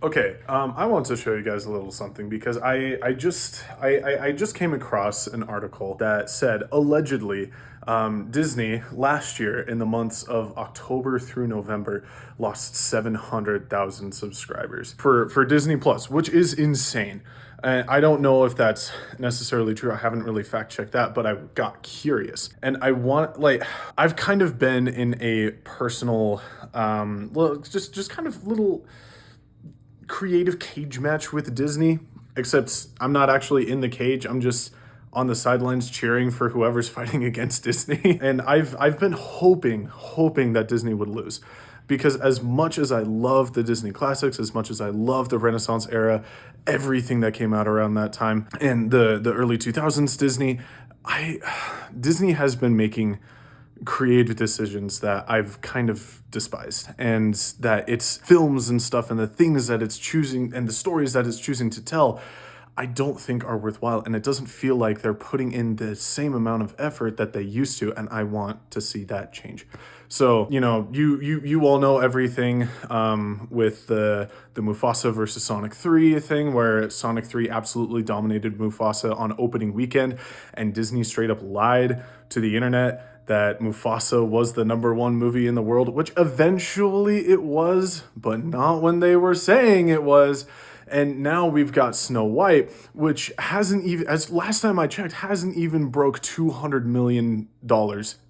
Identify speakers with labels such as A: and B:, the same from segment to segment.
A: Okay, I want to show you guys a little something because I just came across an article that said allegedly Disney last year in the months of October through November lost 700,000 subscribers for Disney Plus, which is insane. And I don't know if that's necessarily true. I haven't really fact checked that, but I got curious. And I've kind of been in a personal, well, just kind of little creative cage match with Disney, except I'm not actually in the cage. I'm just on the sidelines cheering for whoever's fighting against Disney. And I've been hoping that Disney would lose. Because as much as I love the Disney classics, as much as I love the Renaissance era, everything that came out around that time, and the early 2000s Disney has been making creative decisions that I've kind of despised, and that its films and stuff and the things that it's choosing and the stories that it's choosing to tell, I don't think are worthwhile, and it doesn't feel like they're putting in the same amount of effort that they used to, and I want to see that change. So, you all know everything with the Mufasa versus Sonic 3 thing, where Sonic 3 absolutely dominated Mufasa on opening weekend, and Disney straight up lied to the internet that Mufasa was the #1 movie in the world, which eventually it was, but not when they were saying it was. And now we've got Snow White, which hasn't even, as last time I checked, hasn't even broke $200 million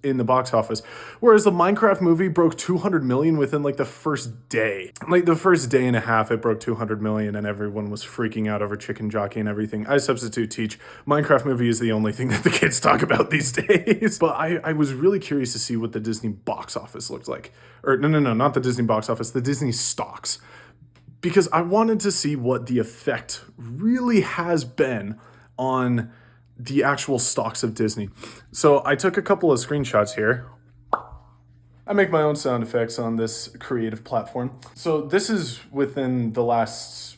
A: in the box office. Whereas the Minecraft movie broke 200 million within like the first day. Like the first day and a half, it broke 200 million and everyone was freaking out over Chicken Jockey and everything. I substitute teach. Minecraft movie is the only thing that the kids talk about these days. But I was really curious to see what the Disney box office looked like. Or no, not the Disney box office, the Disney stocks, because I wanted to see what the effect really has been on the actual stocks of Disney. So I took a couple of screenshots here. I make my own sound effects on this creative platform. So this is within the last,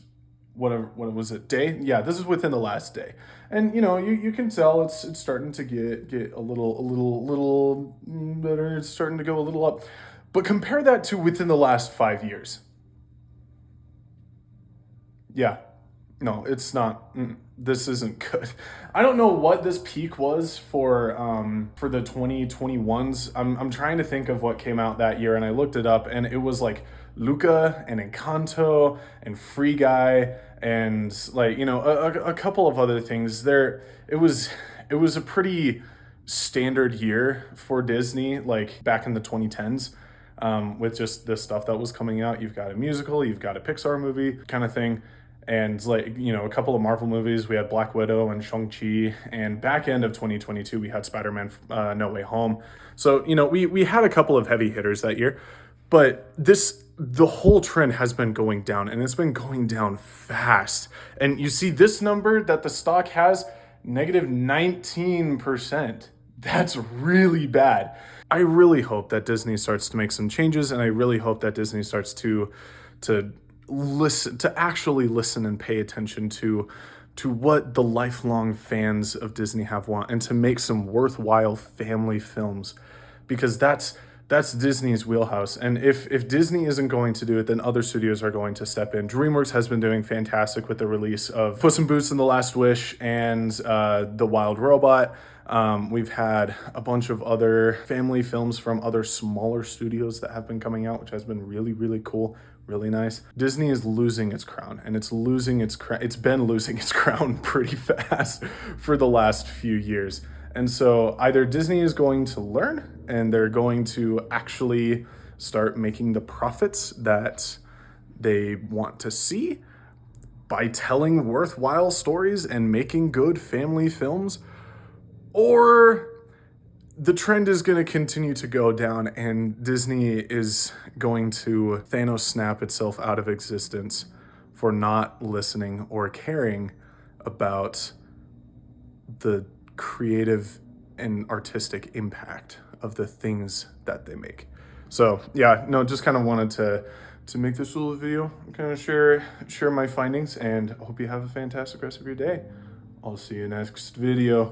A: what was it, day? Yeah, this is within the last day. And you can tell it's starting to get a little better. It's starting to go a little up. But compare that to within the last 5 years. Yeah. No, it's not. This isn't good. I don't know what this peak was for the 2021s. I'm trying to think of what came out that year, and I looked it up, and it was like Luca and Encanto and Free Guy and like a couple of other things. It was a pretty standard year for Disney, like back in the 2010s. With just the stuff that was coming out, you've got a musical, you've got a Pixar movie kind of thing, and like a couple of Marvel movies. We had Black Widow and Shang-Chi, and back end of 2022 we had Spider-Man No Way Home. So we had a couple of heavy hitters that year, but the whole trend has been going down, and it's been going down fast. And you see this number that the stock has, -19%. That's really bad. I really hope that Disney starts to make some changes, and I really hope that Disney starts to actually listen and pay attention to what the lifelong fans of Disney have want, and to make some worthwhile family films, because that's Disney's wheelhouse. And if Disney isn't going to do it, then other studios are going to step in. DreamWorks has been doing fantastic with the release of Puss in Boots and The Last Wish and The Wild Robot. We've had a bunch of other family films from other smaller studios that have been coming out, which has been really, really cool, really nice. Disney is losing its crown, and it's been losing its crown pretty fast for the last few years. And so either Disney is going to learn, and they're going to actually start making the profits that they want to see by telling worthwhile stories and making good family films, or the trend is going to continue to go down, and Disney is going to Thanos snap itself out of existence for not listening or caring about the creative and artistic impact of the things that they make. So yeah, no, just kind of wanted to make this little video, kind of share my findings, and I hope you have a fantastic rest of your day. I'll see you next video.